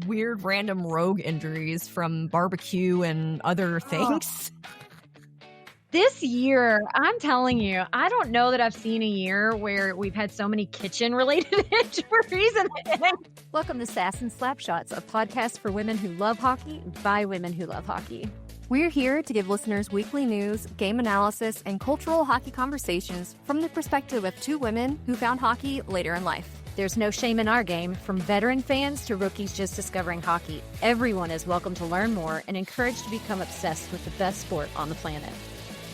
weird random rogue injuries from barbecue and other things. This year, I'm telling you, I don't know that I've seen a year where we've had so many kitchen-related injuries. Welcome to Sass and Slapshots, a podcast for women who love hockey by women who love hockey. We're here to give listeners weekly news, game analysis, and cultural hockey conversations from the perspective of two women who found hockey later in life. There's no shame in our game, from veteran fans to rookies just discovering hockey. Everyone is welcome to learn more and encouraged to become obsessed with the best sport on the planet.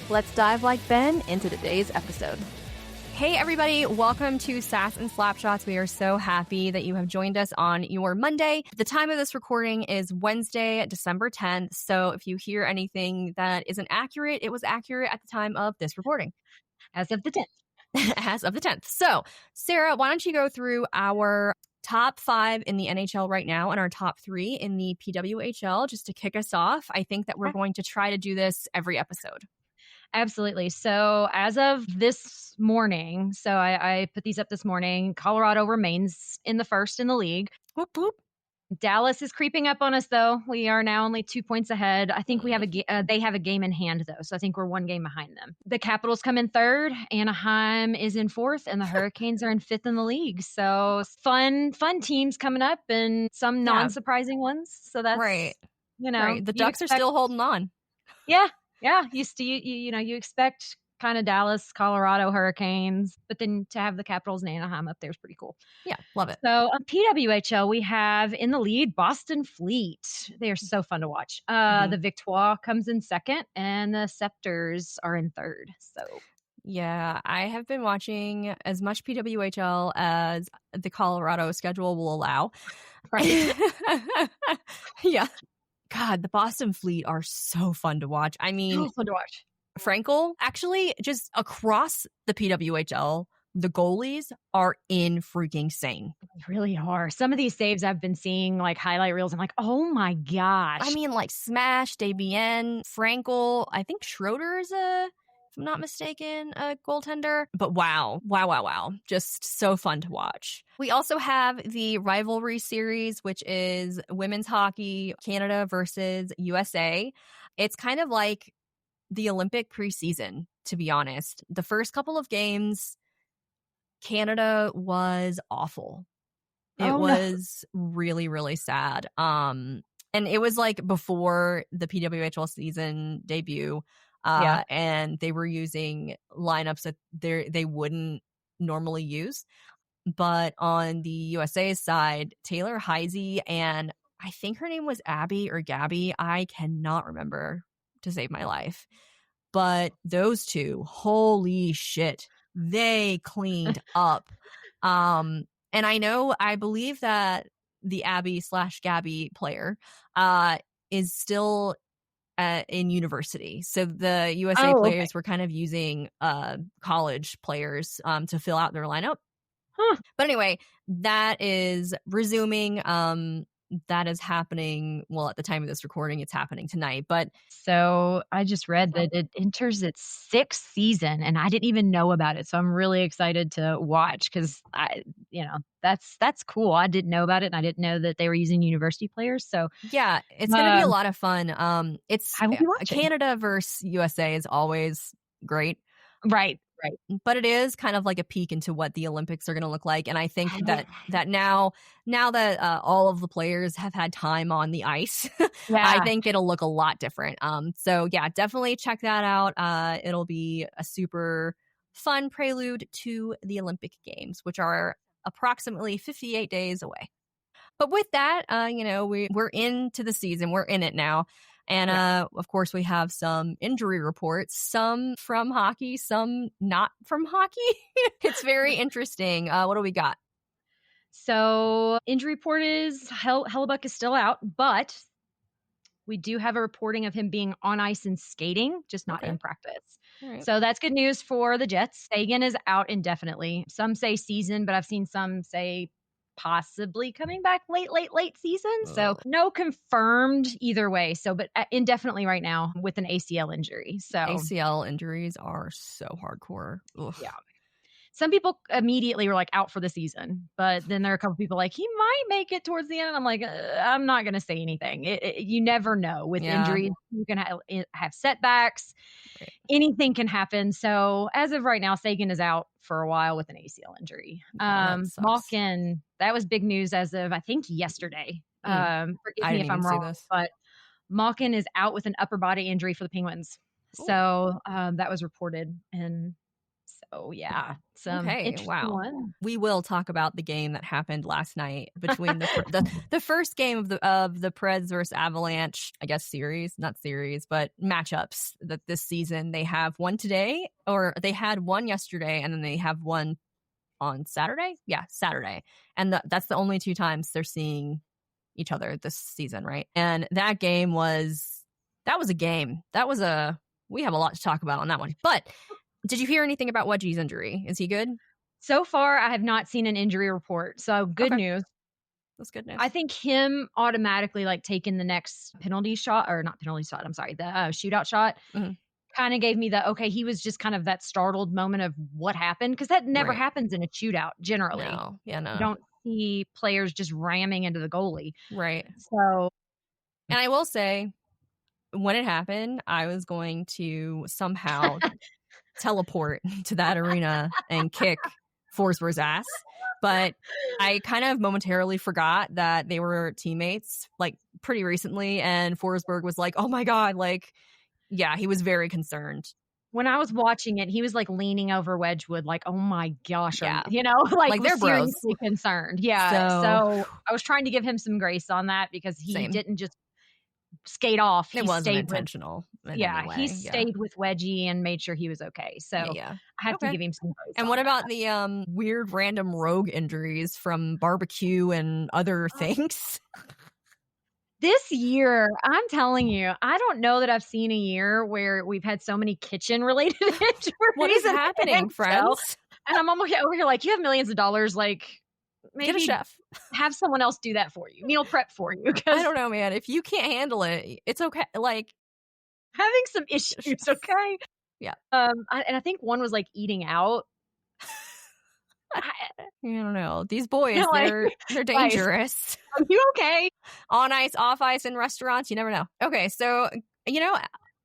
Let's dive like Ben into today's episode. Hey everybody, welcome to Sass and Slapshots. We are so happy that you have joined us on your Monday. The time of this recording is Wednesday, December 10th. So if you hear anything that isn't accurate, it was accurate at the time of this recording. As of the 10th. As of the 10th. So, Sarah, why don't you go through our top 5 in the NHL right now and our top 3 in the PWHL just to kick us off? I think that we're going to try to do this every episode. Absolutely. So as of this morning, so I put these up this morning, Colorado remains in the first in the league. Whoop, whoop. Dallas is creeping up on us, though. We are now only 2 points ahead. I think we have they have a game in hand, though. So I think we're 1 game behind them. The Capitals come in 3rd. Anaheim is in 4th, and the Hurricanes are in 5th in the league. So fun teams coming up, and some non-surprising ones. So that's right. Right. The Ducks are still holding on. Yeah. You expect kind of Dallas, Colorado Hurricanes, but then to have the Capitals and Anaheim up there is pretty cool. Yeah, love it. So on PWHL, we have in the lead Boston Fleet. They are so fun to watch. The Victoire comes in 2nd, and the Scepters are in 3rd. So yeah, I have been watching as much PWHL as the Colorado schedule will allow. Right. Yeah. God, the Boston Fleet are so fun to watch. I mean, fun to watch. Frankel, actually, just across the PWHL, the goalies are in freaking sane. They really are. Some of these saves I've been seeing, like highlight reels, I'm like, oh my gosh. I mean, like Smash, Desbiens, Frankel, I think Schroeder is if I'm not mistaken, a goaltender. But wow. Just so fun to watch. We also have the rivalry series, which is women's hockey, Canada versus USA. It's kind of like the Olympic preseason, to be honest. The first couple of games, Canada was awful. It was really, really sad. And it was like before the PWHL season debut. And they were using lineups that they wouldn't normally use. But on the USA side, Taylor Heisey and I think her name was Abby or Gabby. I cannot remember to save my life. But those two, holy shit, they cleaned up. And I believe that the Abby/Gabby player is still in university. So the USA players were kind of using college players to fill out their lineup. But anyway, that is resuming. That is happening. Well, at the time of this recording, it's happening tonight. But so I just read that it enters its 6th season, and I didn't even know about it. So I'm really excited to watch because that's cool. I didn't know about it, and I didn't know that they were using university players. So yeah, it's going to be a lot of fun. It's Canada versus USA is always great, right? But it is kind of like a peek into what the Olympics are going to look like. And I think that now that all of the players have had time on the ice, I think it'll look a lot different. So yeah, definitely check that out. It'll be a super fun prelude to the Olympic Games, which are approximately 58 days away. But with that, we're into the season. We're in it now. And of course, we have some injury reports, some from hockey, some not from hockey. It's very interesting. What do we got? So injury report is Hellebuck is still out, but we do have a reporting of him being on ice and skating, just not in practice. Right. So that's good news for the Jets. Sagan is out indefinitely. Some say season, but I've seen some say possibly coming back late season. So no confirmed either way. So, but indefinitely right now with an ACL injury. So ACL injuries are so hardcore. Ugh. Yeah. some people immediately were like out for the season, but then there are a couple people like he might make it towards the end. And I'm like, I'm not going to say anything. You never know with injuries. You can have setbacks. Right. Anything can happen. So as of right now, Sagan is out for a while with an ACL injury. Malkin, that was big news as of I think yesterday. Forgive me if I'm wrong, but Malkin is out with an upper body injury for the Penguins. Ooh. So that was reported, and so yeah, one. We will talk about the game that happened last night between the first game of the Preds versus Avalanche, I guess not series, but matchups that this season. They have one today, or they had one yesterday, and then they have one on Saturday. Yeah, Saturday, and that's the only 2 times they're seeing each other this season, right? And that game was a game. We have a lot to talk about on that one. But did you hear anything about Wedgie's injury? Is he good? So far, I have not seen an injury report. So good news. That's good news. I think him automatically like taking the next penalty shot, or not penalty shot, I'm sorry, the shootout shot, kind of gave me he was just kind of that startled moment of what happened. Because that never happens in a shootout generally. No. Yeah, no. You don't see players just ramming into the goalie. Right. So. And I will say, when it happened, I was going to somehow teleport to that arena and kick Forsberg's ass. But I kind of momentarily forgot that they were teammates like pretty recently. And Forsberg was like, oh my God, like, yeah, he was very concerned. When I was watching it, he was like leaning over Wedgwood, like, oh my gosh, like they're seriously concerned. Yeah. So I was trying to give him some grace on that because he didn't just skate off. It wasn't intentional. He stayed with Wedgie and made sure he was okay. So I have to give him some grace. And what about the weird random rogue injuries from barbecue and other things? This year, I'm telling you, I don't know that I've seen a year where we've had so many kitchen related injuries. What is happening, friends? And I'm almost over here like, you have millions of dollars, like maybe get a chef. Have someone else do that for you, meal prep for you. I don't know, man. If you can't handle it, it's okay. Like having some issues, okay? Yeah. And I think one was like eating out. I don't know. These boys, they're dangerous. Are you okay? On ice, off ice, in restaurants, you never know. Okay, so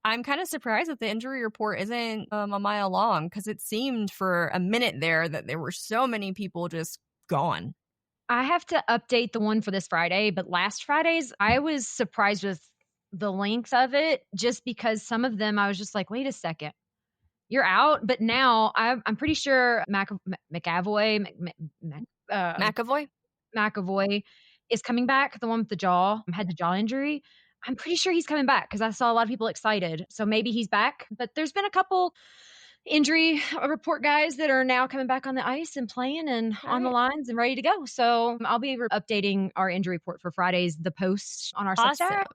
I'm kind of surprised that the injury report isn't a mile long, because it seemed for a minute there that there were so many people just gone. I have to update the one for this Friday, but last Friday's, I was surprised with the length of it, just because some of them I was just like, wait a second, you're out. But now I'm pretty sure McAvoy is coming back. The one with had the jaw injury. I'm pretty sure he's coming back because I saw a lot of people excited. So maybe he's back. But there's been a couple injury report guys that are now coming back on the ice and playing and on the lines and ready to go. So I'll be updating our injury report for Friday's The Post on our Substack.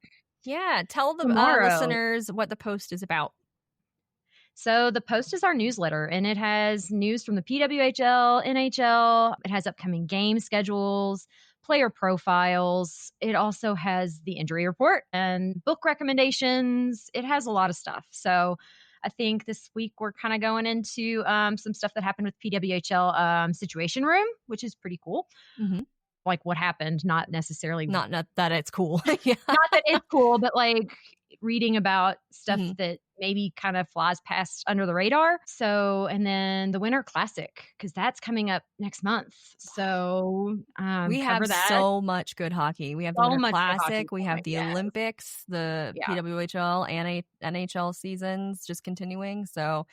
Yeah, tell the listeners what The Post is about. So The Post is our newsletter, and it has news from the PWHL, NHL. It has upcoming game schedules, player profiles. It also has the injury report and book recommendations. It has a lot of stuff. So I think this week we're kind of going into some stuff that happened with PWHL Situation Room, which is pretty cool. Mm-hmm. Like what happened, not necessarily. Not that it's cool. Yeah. Not that it's cool, but like reading about stuff that maybe kind of flies past under the radar. So, and then the Winter Classic, because that's coming up next month. So we have so much good hockey. We have the Winter Classic. We have the Olympics, the PWHL and NHL seasons just continuing. So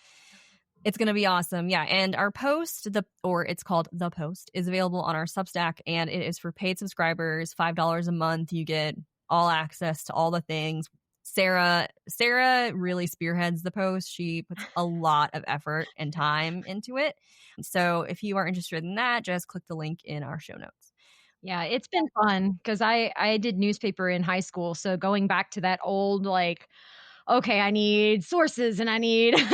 it's going to be awesome. Yeah. And our post, it's called The Post, is available on our Substack, and it is for paid subscribers, $5 a month. You get all access to all the things. Sarah really spearheads The Post. She puts a lot of effort and time into it. So if you are interested in that, just click the link in our show notes. Yeah, it's been fun because I did newspaper in high school. So going back to that old, like, okay, I need sources and I need pictures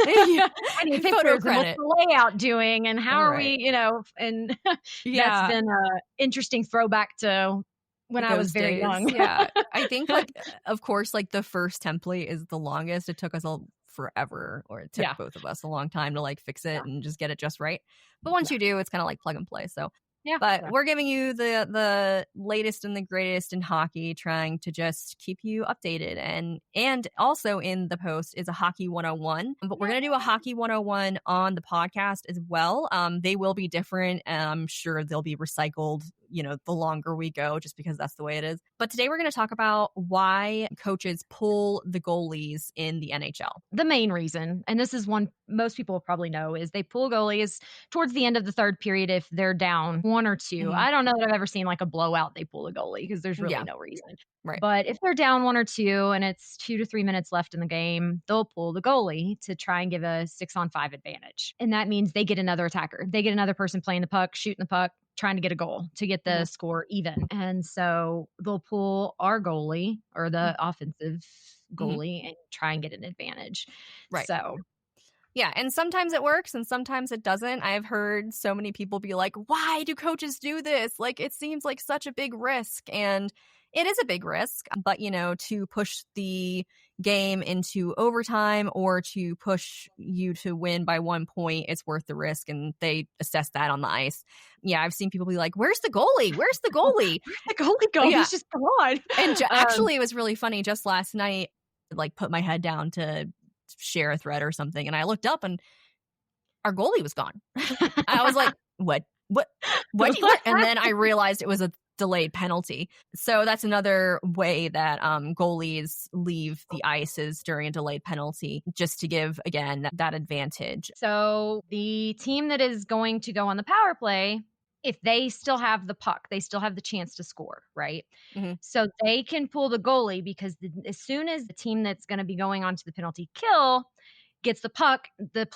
and what's the layout doing and how are we, and that's been an interesting throwback to when I was very young. Yeah. I think of course, the first template is the longest. It took us forever, or it took both of us a long time to like fix it and just get it just right. But once you do, it's kind of like plug and play. So but we're giving you the latest and the greatest in hockey, trying to just keep you updated. And also in the post is a hockey 101. But we're going to do a hockey 101 on the podcast as well. They will be different. I'm sure they'll be recycled, the longer we go, just because that's the way it is. But today we're going to talk about why coaches pull the goalies in the NHL. The main reason, and this is one most people will probably know, is they pull goalies towards the end of the third period if they're down 1 or 2. I don't know that I've ever seen like a blowout they pull a goalie, because there's really no reason. Right. But if they're down 1 or 2 and it's 2 to 3 minutes left in the game, they'll pull the goalie to try and give a 6-on-5 advantage. And that means they get another attacker. They get another person playing the puck, shooting the puck, trying to get a goal to get the score even. And so they'll pull our goalie, or the offensive goalie, and try and get an advantage. Right. So yeah, and sometimes it works and sometimes it doesn't. I've heard so many people be like, why do coaches do this? Like, it seems like such a big risk. And it is a big risk, but, to push the game into overtime or to push you to win by 1 point, it's worth the risk. And they assess that on the ice. Yeah, I've seen people be like, where's the goalie? Where's the goalie? Where's the goalie go? Yeah. He's just gone. And actually, it was really funny. Just last night, like, put my head down to share a thread or something, and I looked up and our goalie was gone. I was like, what? And then I realized it was a delayed penalty. So that's another way that goalies leave the ice, is during a delayed penalty, just to give, again, that advantage. So the team that is going to go on the power play, if they still have the puck, they still have the chance to score, right? So they can pull the goalie, because as soon as the team that's going to be going on to the penalty kill gets the puck, the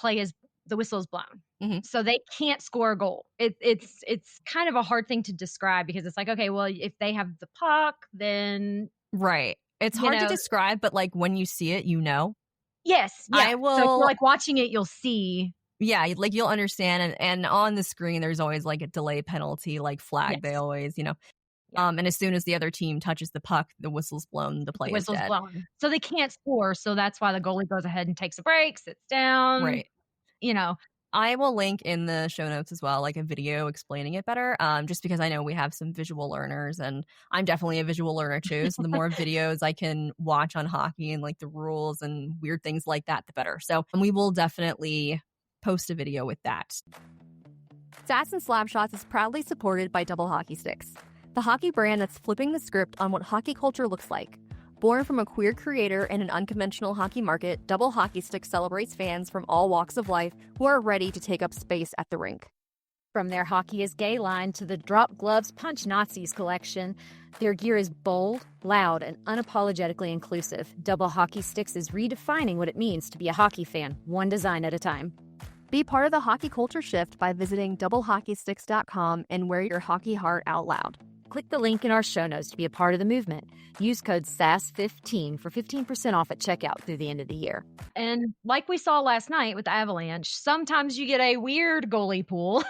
whistle is blown. So they can't score a goal. It's kind of a hard thing to describe, because it's like, okay, well, if they have the puck, then right. It's hard to describe, but like when you see it, Yes, yeah. I will. So if you're like watching it, you'll see. Yeah, like you'll understand, and on the screen there's always like a delay penalty, like flag. Yes. They always, and as soon as the other team touches the puck, the whistle's blown, the play is dead. Blown. So they can't score. So that's why the goalie goes ahead and takes a break, sits down. Right. I will link in the show notes as well, like a video explaining it better, just because I know we have some visual learners, and I'm definitely a visual learner too. So the more videos I can watch on hockey and like the rules and weird things like that, the better. So we will definitely post a video with that. Sass and Slapshots is proudly supported by Double Hockey Sticks, the hockey brand that's flipping the script on what hockey culture looks like. Born from a queer creator in an unconventional hockey market, Double Hockey Sticks celebrates fans from all walks of life who are ready to take up space at the rink. From their Hockey is Gay line to the Drop Gloves Punch Nazis collection, their gear is bold, loud, and unapologetically inclusive. Double Hockey Sticks is redefining what it means to be a hockey fan, one design at a time. Be part of the hockey culture shift by visiting doublehockeysticks.com and wear your hockey heart out loud. Click the link in our show notes to be a part of the movement. Use code SAS15 for 15% off at checkout through the end of the year. And like we saw last night with the Avalanche, sometimes you get a weird goalie pool.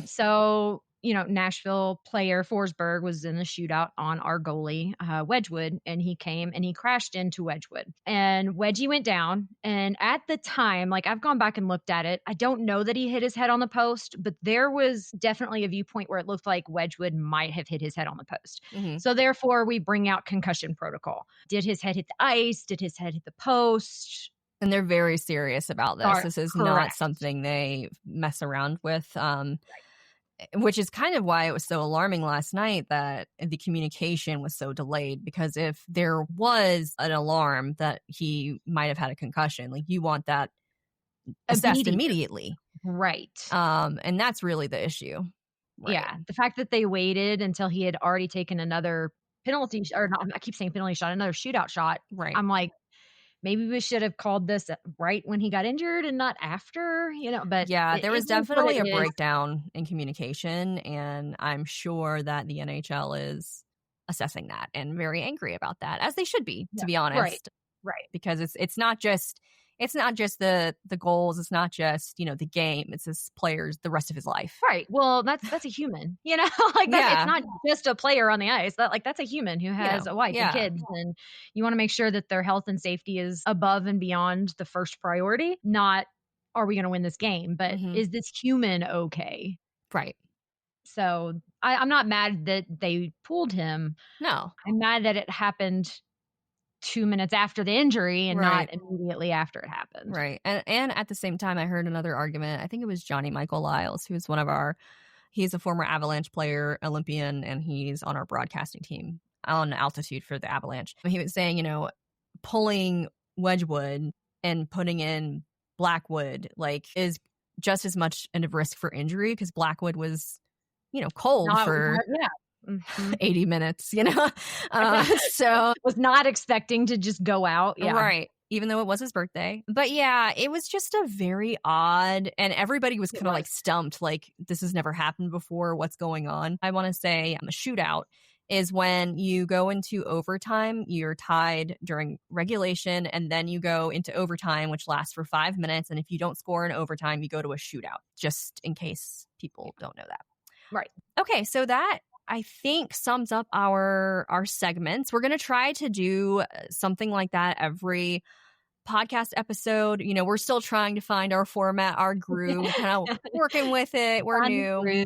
So, Nashville player Forsberg was in the shootout on our goalie, Wedgwood, and he came and he crashed into Wedgwood. And Wedgie went down. And at the time, like I've gone back and looked at it, I don't know that he hit his head on the post, but there was definitely a viewpoint where it looked like Wedgwood might have hit his head on the post. So therefore, we bring out concussion protocol. Did his head hit the ice? Did his head hit the post? And they're very serious about this. This is not something they mess around with. Which is kind of why it was so alarming last night that the communication was so delayed, because if there was an alarm that he might have had a concussion, like you want that assessed immediately. Right. And that's really the issue. Right. Yeah. The fact that they waited until he had already taken another penalty, or not, I keep saying penalty shot, another shootout shot. Right. I'm like, maybe we should have called this right when he got injured and not after, but yeah, there was definitely a breakdown in communication, and I'm sure that the NHL is assessing that and very angry about that, as they should be, to be honest. Right. Because it's not just it's not just the goals. It's not just, the game. It's this player's the rest of his life. Right. Well, that's a human, like it's not just a player on the ice. That's a human who has a wife and kids, and you want to make sure that their health and safety is above and beyond the first priority. Not, are we going to win this game, but is this human okay? Right. So I'm not mad that they pulled him. No. I'm mad that it happened 2 minutes after the injury and not immediately after it happened. Right. And at the same time, I heard another argument. I think it was Johnny Michael Lyles, who's he's a former Avalanche player, Olympian, and he's on our broadcasting team on altitude for the Avalanche. He was saying, pulling Wedgwood and putting in Blackwood, is just as much a risk for injury, because Blackwood was, cold for 80 minutes, so was not expecting to just go out. Yeah. Right. Even though it was his birthday. But yeah, it was just a very odd, and everybody was kind of stumped, this has never happened before. What's going on? I want to say a shootout is when you go into overtime, you're tied during regulation, and then you go into overtime, which lasts for 5 minutes. And if you don't score in overtime, you go to a shootout, just in case people don't know that. Right. Okay. So that, I think, sums up our segments. We're going to try to do something like that every podcast episode. We're still trying to find our format, our groove, kind of working with it. We're new.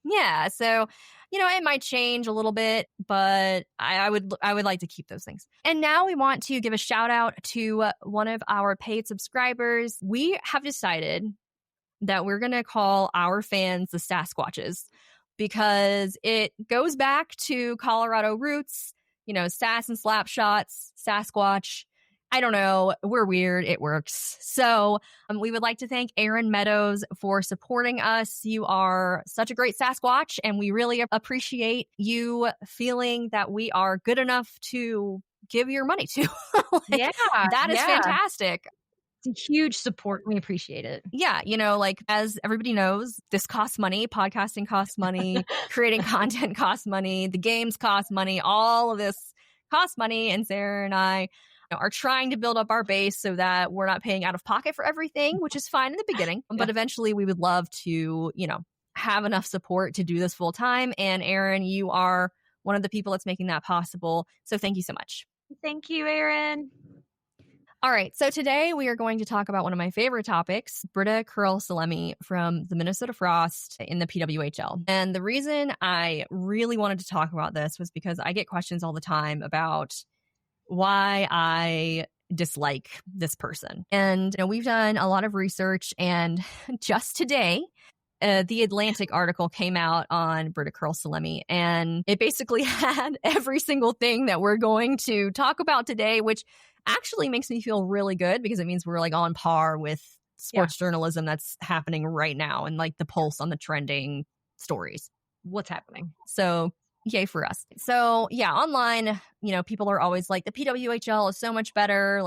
Yeah. So, it might change a little bit, but I would like to keep those things. And now we want to give a shout out to one of our paid subscribers. We have decided that we're going to call our fans the Sasquatches, because it goes back to Colorado roots, Sass and Slapshots, Sasquatch. I don't know. We're weird. It works. So we would like to thank Aaron Meadows for supporting us. You are such a great Sasquatch, and we really appreciate you feeling that we are good enough to give your money to. That is fantastic. It's a huge support. We appreciate it. Yeah. As everybody knows, this costs money. Podcasting costs money. Creating content costs money. The games cost money. All of this costs money. And Sarah and I are trying to build up our base so that we're not paying out of pocket for everything, which is fine in the beginning. But eventually we would love to, have enough support to do this full time. And Aaron, you are one of the people that's making that possible. So thank you so much. Thank you, Aaron. All right, so today we are going to talk about one of my favorite topics, Britta Curl from the Minnesota Frost in the PWHL. And the reason I really wanted to talk about this was because I get questions all the time about why I dislike this person. And we've done a lot of research, and just today, the Atlantic article came out on Britta Curl, and it basically had every single thing that we're going to talk about today, which actually makes me feel really good, because it means we're on par with sports journalism that's happening right now, and the pulse on the trending stories. What's happening? So yay for us. So yeah, online, people are always like, the PWHL is so much better.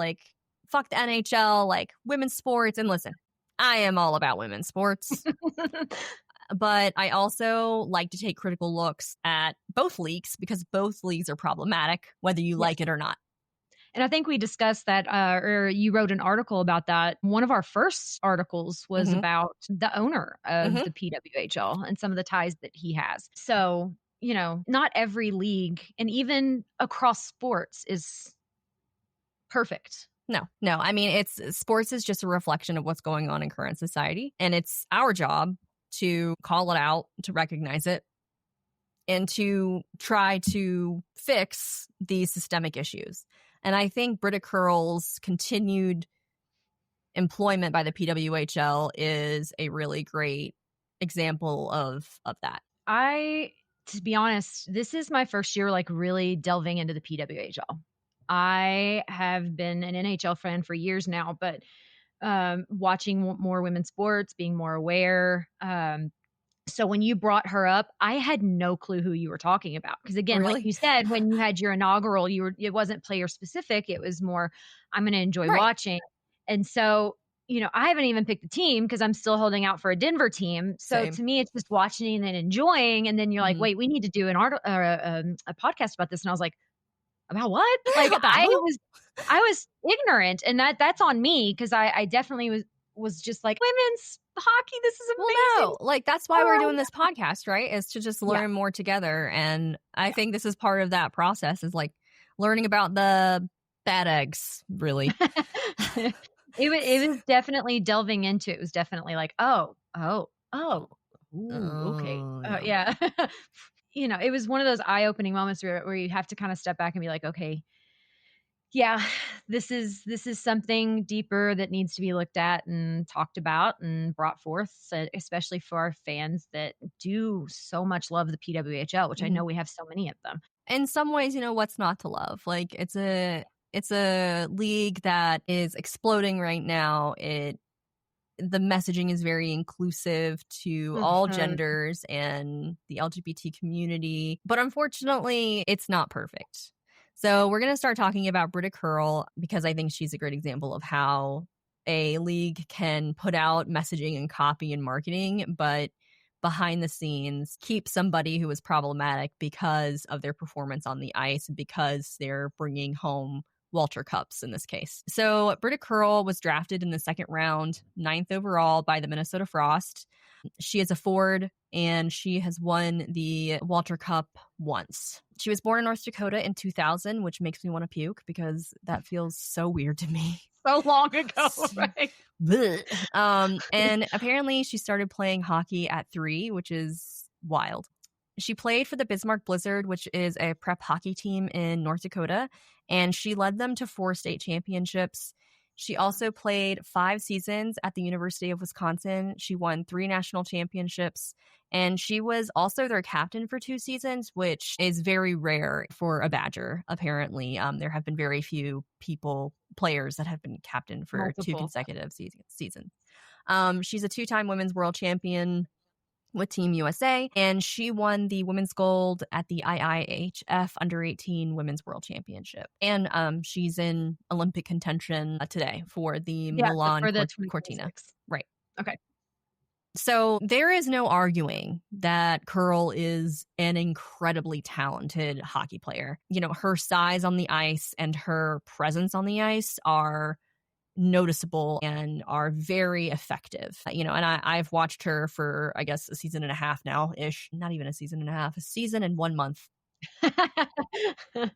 Fuck the NHL, women's sports. And listen, I am all about women's sports. But I also like to take critical looks at both leagues, because both leagues are problematic, whether you like it or not. And I think we discussed that, or you wrote an article about that. One of our first articles was about the owner of the PWHL and some of the ties that he has. So, not every league, and even across sports, is perfect. No. I mean, sports is just a reflection of what's going on in current society. And it's our job to call it out, to recognize it, and to try to fix these systemic issues. And I think Britta Curl's continued employment by the PWHL is a really great example of that. To be honest, this is my first year really delving into the PWHL. I have been an NHL fan for years now, but watching more women's sports, being more aware. So when you brought her up, I had no clue who you were talking about. Because again, like you said, when you had your inaugural, it wasn't player specific. It was more, I'm going to enjoy watching. And so, I haven't even picked the team because I'm still holding out for a Denver team. So to me, it's just watching and enjoying. And then you're like, wait, we need to do a podcast about this. And I was like, about what? Like I was ignorant, and that's on me because I definitely was just like, women's hockey, this is amazing. Well, no, like that's why we're doing this podcast, right? Is to just learn more together. And I think this is part of that process, is like learning about the bad eggs, really. It was definitely delving into it. It was definitely like, oh, okay. Yeah. You know, it was one of those eye-opening moments where you have to kind of step back and be like, okay, yeah, this is something deeper that needs to be looked at and talked about and brought forth, especially for our fans that do so much love the PWHL, which I know we have so many of them. In some ways, you know, what's not to love? Like it's a league that is exploding right now. The messaging is very inclusive to all genders and the LGBT community, but unfortunately, it's not perfect. So we're going to start talking about Britta Curl because I think she's a great example of how a league can put out messaging and copy and marketing, but behind the scenes keep somebody who is problematic because of their performance on the ice, because they're bringing home Walter Cups in this case. So Britta Curl was drafted in the second round, 9th overall by the Minnesota Frost. She is a forward and she has won the Walter Cup once. She was born in North Dakota in 2000, which makes me want to puke because that feels so weird to me. So long ago, right? And apparently she started playing hockey at 3, which is wild. She played for the Bismarck Blizzard, which is a prep hockey team in North Dakota, and she led them to 4 state championships. She also played 5 seasons at the University of Wisconsin. She won 3 national championships, and she was also their captain for 2 seasons, which is very rare for a Badger, apparently. There have been very few players that have been captain for multiple 2 consecutive seasons. She's a 2-time women's world champion with Team USA, and she won the women's gold at the IIHF Under-18 Women's World Championship. And she's in Olympic contention today for the Milan Cortina. Right. Okay. So there is no arguing that Curl is an incredibly talented hockey player. You know, her size on the ice and her presence on the ice are noticeable and are very effective. You know, and I've watched her for, I guess, a season and a half now-ish. Not even a season and a half, a season and 1 month.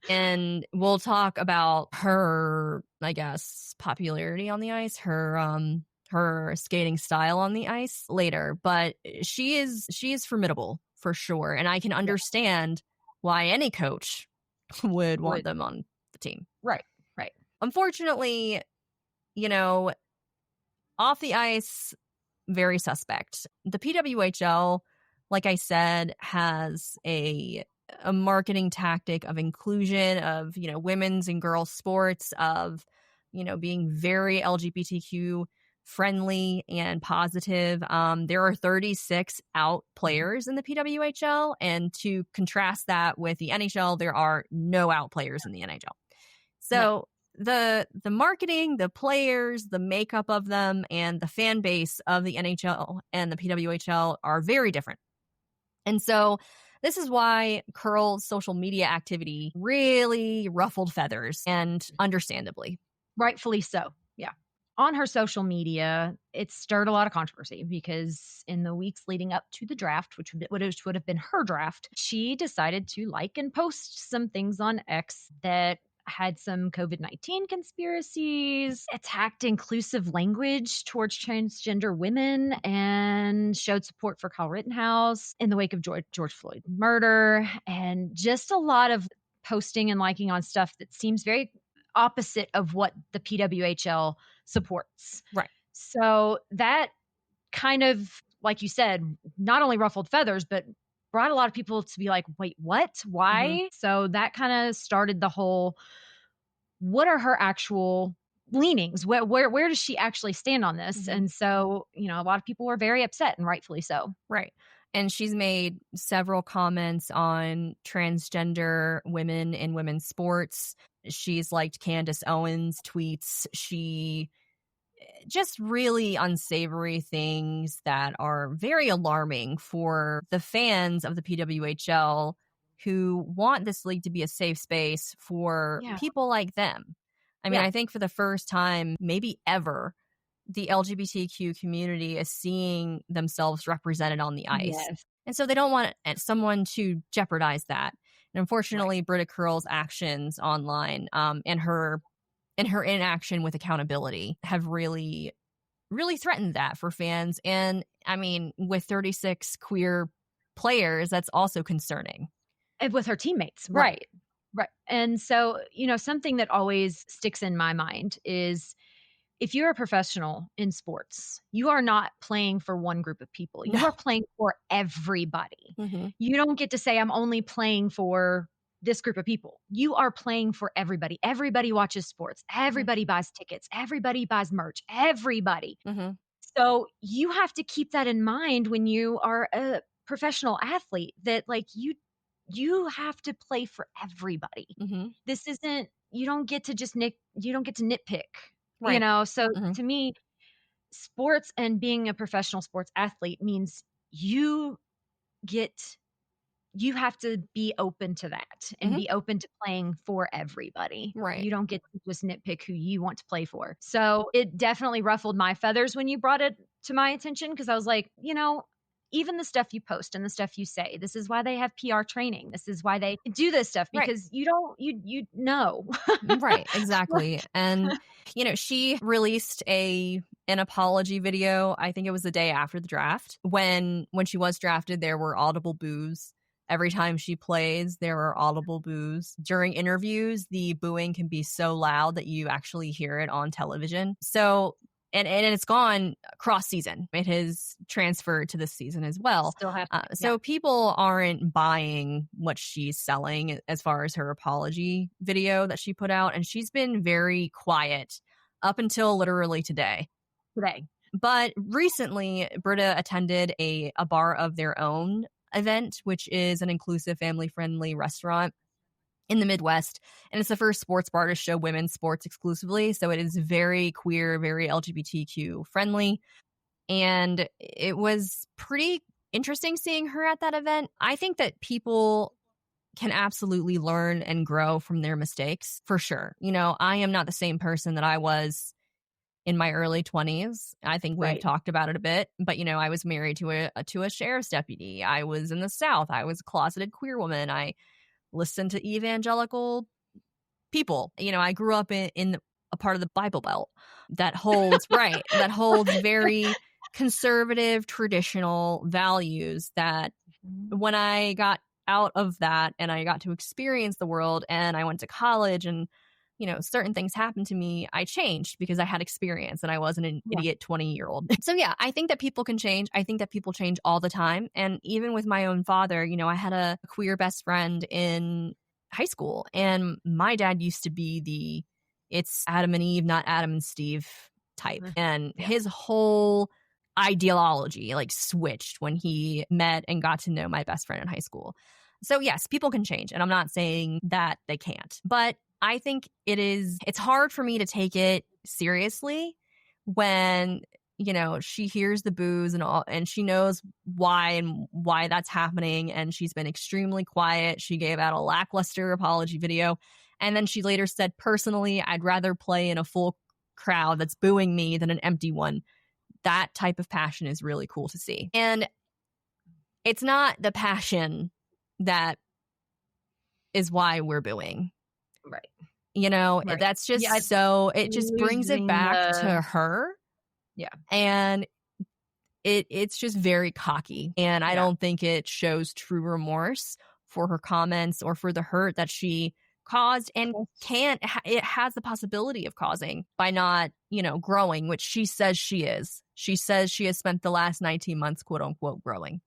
And we'll talk about her, I guess, popularity on the ice, her skating style on the ice later. But she is formidable for sure. And I can understand why any coach would want them on the team. Right. Unfortunately, you know, off the ice, very suspect. The PWHL, like I said, has a marketing tactic of inclusion of, you know, women's and girls sports, of, you know, being very LGBTQ friendly and positive. There are 36 out players in the PWHL, and to contrast that with the NHL, there are no out players in the NHL. So the marketing, the players, the makeup of them, and the fan base of the NHL and the PWHL are very different. And so this is why Curl's social media activity really ruffled feathers, and understandably. Rightfully so. Yeah. On her social media, it stirred a lot of controversy because in the weeks leading up to the draft, which would have been her draft, she decided to like and post some things on X that had some COVID-19 conspiracies, attacked inclusive language towards transgender women, and showed support for Kyle Rittenhouse in the wake of George Floyd murder, and just a lot of posting and liking on stuff that seems very opposite of what the PWHL supports. Right. So that kind of, like you said, not only ruffled feathers, but brought a lot of people to be like, wait, what? Why? Mm-hmm. So that kind of started the whole, what are her actual leanings? Where does she actually stand on this? Mm-hmm. And so, you know, a lot of people were very upset, and rightfully so. Right. And she's made several comments on transgender women in women's sports. She's liked Candace Owens' tweets. She just really unsavory things that are very alarming for the fans of the PWHL who want this league to be a safe space for people like them. I mean, I think for the first time, maybe ever, the LGBTQ community is seeing themselves represented on the ice. Yes. And so they don't want someone to jeopardize that. And unfortunately, Britta Curl's actions online and her inaction with accountability have really, really threatened that for fans. And I mean, with 36 queer players, that's also concerning. And with her teammates. Right. And so, something that always sticks in my mind is, if you're a professional in sports, you are not playing for one group of people. You are playing for everybody. Mm-hmm. You don't get to say, I'm only playing for this group of people. You are playing for everybody. Everybody watches sports. Everybody buys tickets. Everybody buys merch. Everybody. Mm-hmm. So you have to keep that in mind when you are a professional athlete, that like you have to play for everybody. Mm-hmm. This isn't, you don't get to nitpick. Right. So to me, sports and being a professional sports athlete means you have to be open to that and be open to playing for everybody. Right. You don't get to just nitpick who you want to play for. So it definitely ruffled my feathers when you brought it to my attention, because I was like, even the stuff you post and the stuff you say, this is why they have PR training. This is why they do this stuff, because you know. Right, exactly. And, she released an apology video. I think it was the day after the draft. When she was drafted, there were audible boos. Every time she plays, there are audible boos. During interviews, the booing can be so loud that you actually hear it on television. So, and it's gone cross season. It has transferred to this season as well. Still happening. So people aren't buying what she's selling as far as her apology video that she put out. And she's been very quiet up until literally today. But recently, Britta attended a bar of their own event, which is an inclusive, family-friendly restaurant in the Midwest. And it's the first sports bar to show women's sports exclusively. So it is very queer, very LGBTQ friendly. And it was pretty interesting seeing her at that event. I think that people can absolutely learn and grow from their mistakes, for sure. I am not the same person that I was in my early 20s. I think we've talked about it a bit, but I was married to a sheriff's deputy. I was in the South. I was a closeted queer woman. I listened to evangelical people. I grew up in a part of the Bible Belt that holds that holds very conservative, traditional values. That when I got out of that and I got to experience the world and I went to college and certain things happened to me, I changed because I had experience and I wasn't an idiot 20-year-old. So I think that people can change. I think that people change all the time. And even with my own father, I had a queer best friend in high school, and my dad used to be it's Adam and Eve, not Adam and Steve type. And his whole ideology switched when he met and got to know my best friend in high school. So yes, people can change. And I'm not saying that they can't, but I think it's hard for me to take it seriously when, she hears the boos and she knows why that's happening. And she's been extremely quiet. She gave out a lackluster apology video. And then she later said, personally, I'd rather play in a full crowd that's booing me than an empty one. That type of passion is really cool to see. And it's not the passion that is why we're booing. Right. That's just it just brings it back to her. Yeah. And it's just very cocky. And I don't think it shows true remorse for her comments or for the hurt that she caused and it has the possibility of causing by not, growing, which she says she is. She says she has spent the last 19 months, quote unquote, growing.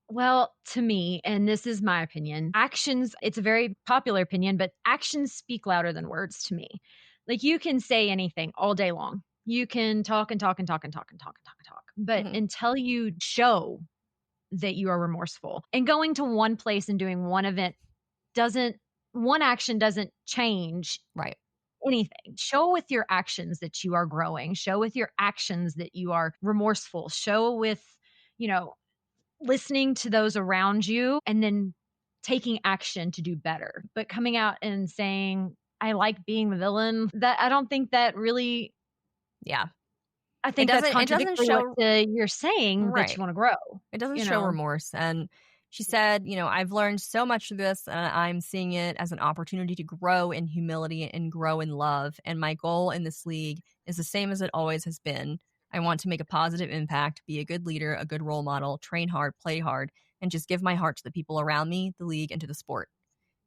Well, to me, and this is my opinion, actions, it's a very popular opinion, but actions speak louder than words to me. You can say anything all day long. You can talk and talk and talk and talk and talk and talk and talk. But until you show that you are remorseful, and going to one place and doing one event one action doesn't change anything. Show with your actions that you are growing. Show with your actions that you are remorseful. Show with, listening to those around you, and then taking action to do better. But coming out and saying, I like being the villain, that I don't think that really. Yeah. I think that's contradictory show, what you're saying that you want to grow. It doesn't show remorse. And she said, I've learned so much of this, and I'm seeing it as an opportunity to grow in humility and grow in love. And my goal in this league is the same as it always has been. I want to make a positive impact, be a good leader, a good role model, train hard, play hard, and just give my heart to the people around me, the league, and to the sport.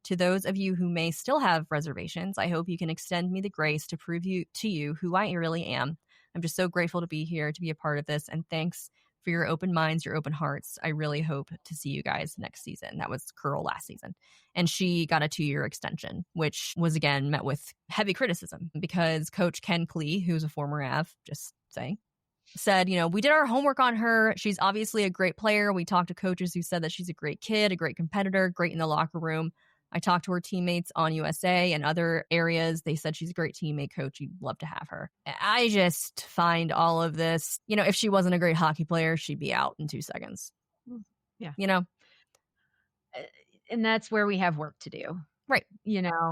To those of you who may still have reservations, I hope you can extend me the grace to prove to you who I really am. I'm just so grateful to be here, to be a part of this, and thanks for your open minds, your open hearts. I really hope to see you guys next season. That was Curl last season. And she got a 2-year extension, which was, again, met with heavy criticism because Coach Ken Klee, who's a former Av, just saying, said, we did our homework on her. She's obviously a great player. We talked to coaches who said that she's a great kid, a great competitor, great in the locker room. I talked to her teammates on USA and other areas. They said she's a great teammate, coach. You'd love to have her. I just find all of this, if she wasn't a great hockey player, she'd be out in 2 seconds. Yeah. And that's where we have work to do. Right.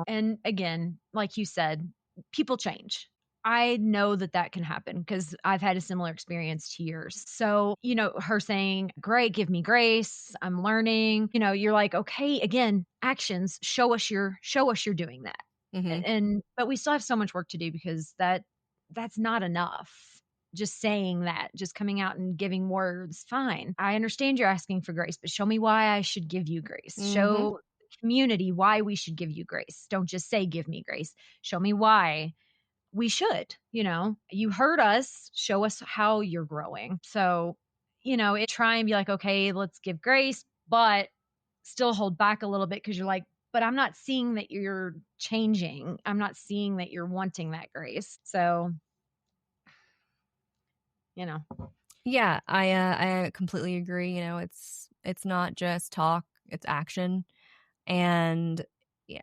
And again, like you said, people change. I know that can happen because I've had a similar experience to yours. So, her saying, great, give me grace. I'm learning, you're like, okay, again, actions, show us you're doing that. Mm-hmm. But we still have so much work to do because that's not enough. Just saying that, just coming out and giving words, fine. I understand you're asking for grace, but show me why I should give you grace. Mm-hmm. Show the community why we should give you grace. Don't just say, give me grace. Show me why we should, you heard us, show us how you're growing. So, try and be like, okay, let's give grace, but still hold back a little bit because you're like, but I'm not seeing that you're changing. I'm not seeing that you're wanting that grace. So, Yeah, I completely agree. It's not just talk, it's action. And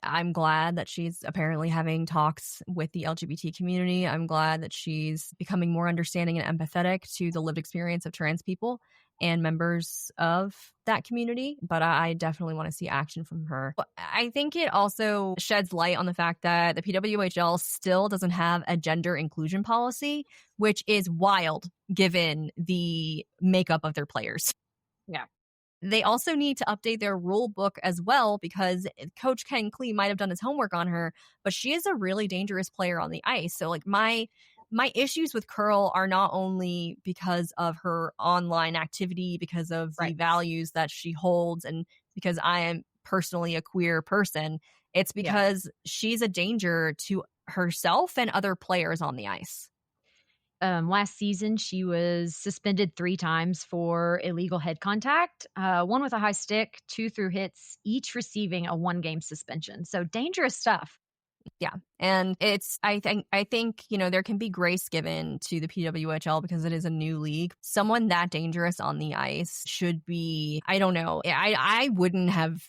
I'm glad that she's apparently having talks with the LGBT community. I'm glad that she's becoming more understanding and empathetic to the lived experience of trans people and members of that community. But I definitely want to see action from her. I think it also sheds light on the fact that the PWHL still doesn't have a gender inclusion policy, which is wild given the makeup of their players. Yeah. They also need to update their rule book as well because Coach Ken Klee might have done his homework on her, but she is a really dangerous player on the ice. So like my issues with Curl are not only because of her online activity, because of the values that she holds, and because I am personally a queer person. It's because she's a danger to herself and other players on the ice. Last season, she was suspended 3 times for illegal head contact, 1 with a high stick, 2 through hits, each receiving a 1-game suspension. So dangerous stuff. Yeah. And I think, there can be grace given to the PWHL because it is a new league. Someone that dangerous on the ice should be, I don't know. I wouldn't have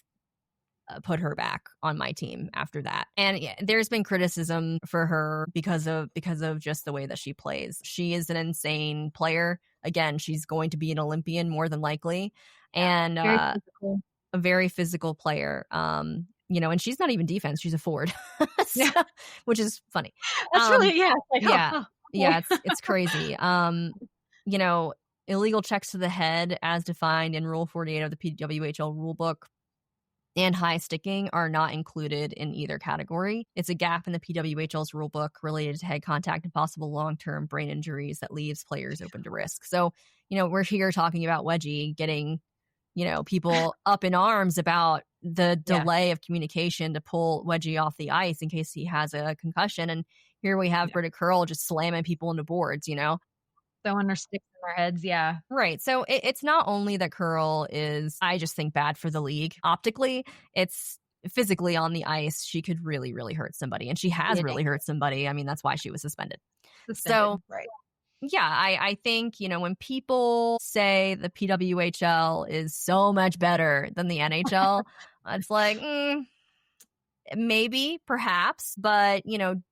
put her back on my team after that. And there's been criticism for her because of just the way that she plays. She is an insane player. Again, she's going to be an Olympian more than likely, and a very physical player. And she's not even defense; she's a forward, which is funny. That's really it's crazy. Illegal checks to the head, as defined in Rule 48 of the PWHL rulebook, and high sticking are not included in either category. It's a gap in the PWHL's rulebook related to head contact and possible long-term brain injuries that leaves players open to risk. So, we're here talking about Wedgie getting, people up in arms about the delay of communication to pull Wedgie off the ice in case he has a concussion. And here we have Britta Curl just slamming people into boards, Throwing their sticks in their heads, yeah. Right. So it's not only that Curl is, I just think, bad for the league optically. It's physically on the ice. She could really, really hurt somebody. And she has really hurt somebody. I mean, that's why she was suspended. So, right. Yeah, I think, when people say the PWHL is so much better than the NHL, it's like, maybe, perhaps, but,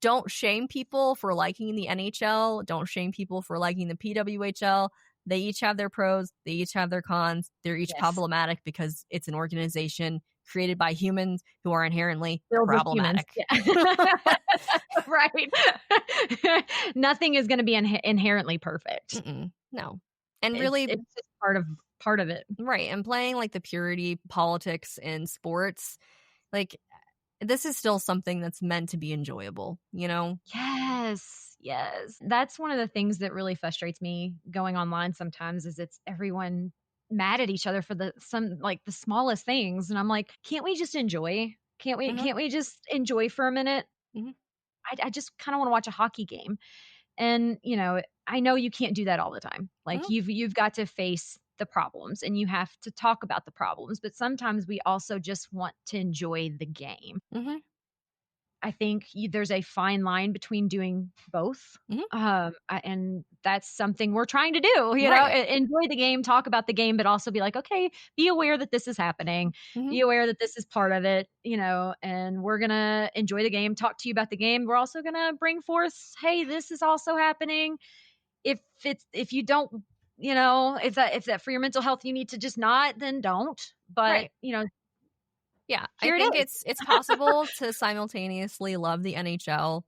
don't shame people for liking the NHL. Don't shame people for liking the PWHL. They each have their pros. They each have their cons. They're each problematic because it's an organization created by humans who are inherently Filled with problematic. humans. Yeah. Right. Nothing is going to be inherently perfect. No. And really, it's just part of it. Right. And playing like the purity politics in sports, like this is still something that's meant to be enjoyable, you know? Yes. That's one of the things that really frustrates me going online sometimes is it's everyone mad at each other for the smallest things. And I'm like, can't we just enjoy? Can't we just enjoy for a minute? Mm-hmm. I just kind of want to watch a hockey game. And, I know you can't do that all the time. Like you've got to face the problems and you have to talk about the problems, but sometimes we also just want to enjoy the game. Mm-hmm. I think there's a fine line between doing both. And that's something we're trying to do, you know, enjoy the game, talk about the game, but also be like, okay, be aware that this is happening, be aware that this is part of it, and we're going to enjoy the game, talk to you about the game. We're also going to bring forth, hey, this is also happening. If you don't, if that for your mental health, you need to just not, then don't. But, yeah, I think it's possible to simultaneously love the NHL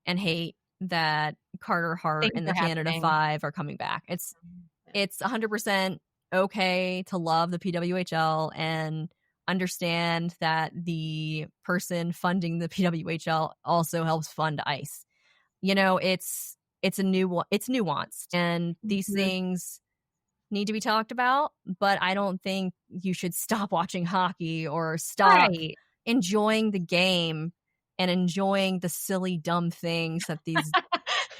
and hate that Carter Hart and the Canada 5 are coming back. It's 100% okay to love the PWHL and understand that the person funding the PWHL also helps fund ICE. It's nuanced, and these things need to be talked about, but I don't think you should stop watching hockey or stop enjoying the game and enjoying the silly, dumb things that these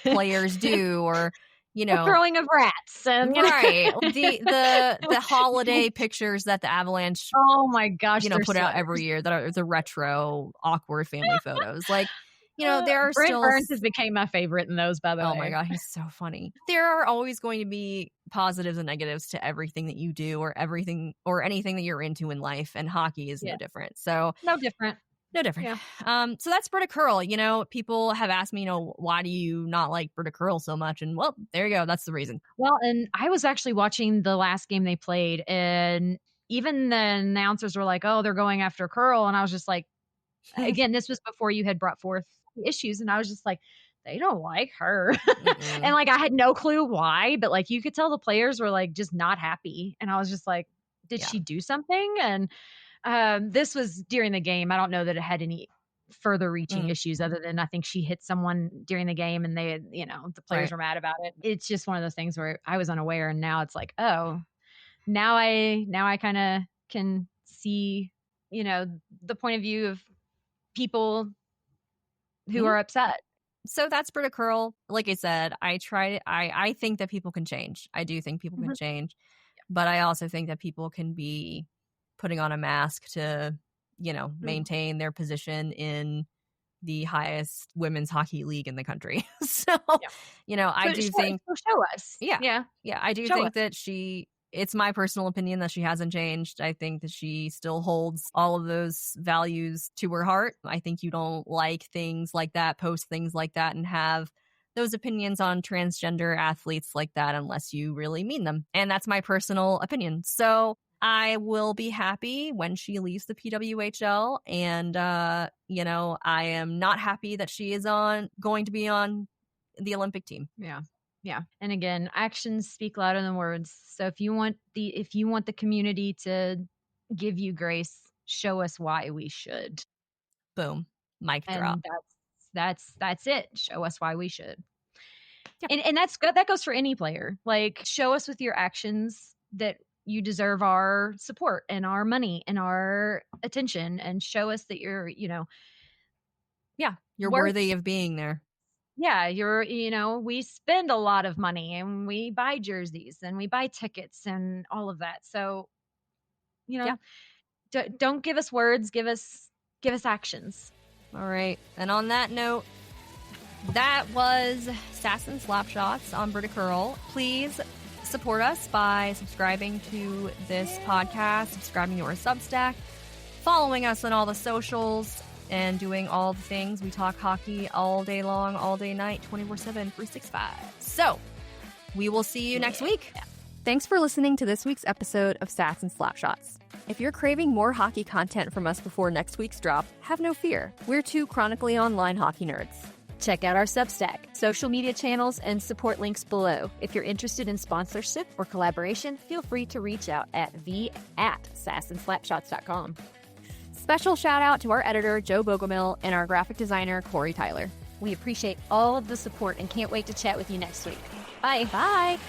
players do, or the throwing of rats and the holiday pictures that the Avalanche oh my gosh put out every year that are the retro awkward family photos. Like, there are Brent Burns has become my favorite in those, by the way. Oh my God, he's so funny. There are always going to be positives and negatives to everything that you do or anything that you're into in life, and hockey is no different. So no different. Yeah. So that's Britta Curl. People have asked me, why do you not like Britta Curl so much? And well, there you go. That's the reason. Well, and I was actually watching the last game they played, and even the announcers were like, oh, they're going after Curl. And I was just like, again, this was before you had brought forth issues, and I was just like, they don't like her. And like I had no clue why, but like you could tell the players were like just not happy, and I was just like, did she do something? And this was during the game. I don't know that it had any further reaching issues other than I think she hit someone during the game, and they the players were mad about it. It's just one of those things where I was unaware, and now it's like, oh, now I kind of can see the point of view of people who are upset. So that's Britta Curl. Like I said, I think that people can change. I do think people can change, but I also think that people can be putting on a mask to, maintain their position in the highest women's hockey league in the country. So, I do think show us. Yeah. I do think that it's my personal opinion that she hasn't changed. I think that she still holds all of those values to her heart. I think you don't like things like that, post things like that, and have those opinions on transgender athletes like that unless you really mean them. And that's my personal opinion. So I will be happy when she leaves the PWHL. And, I am not happy that she is going to be on the Olympic team. Yeah. And again, actions speak louder than words. So if you want the community to give you grace, show us why we should. Boom. Mic drop. That's it. Show us why we should. Yeah. And that's good. That goes for any player. Like, show us with your actions that you deserve our support and our money and our attention, and show us that you're, you're worthy of being there. Yeah, we spend a lot of money, and we buy jerseys, and we buy tickets and all of that. So, don't give us words, give us actions. All right. And on that note, that was Sass and Slapshots on Britta Curl. Please support us by subscribing to this podcast, subscribing to our Substack, following us on all the socials, and doing all the things. We talk hockey all day long, all day night, 24/7, 365. So we will see you next week. Thanks for listening to this week's episode of Sass and Slapshots. If you're craving more hockey content from us before next week's drop, have no fear. We're two chronically online hockey nerds. Check out our Substack, social media channels, and support links below. If you're interested in sponsorship or collaboration, feel free to reach out at sassinslapshots.com. Special shout out to our editor, Joe Bogomil, and our graphic designer, Corey Tyler. We appreciate all of the support and can't wait to chat with you next week. Bye. Bye.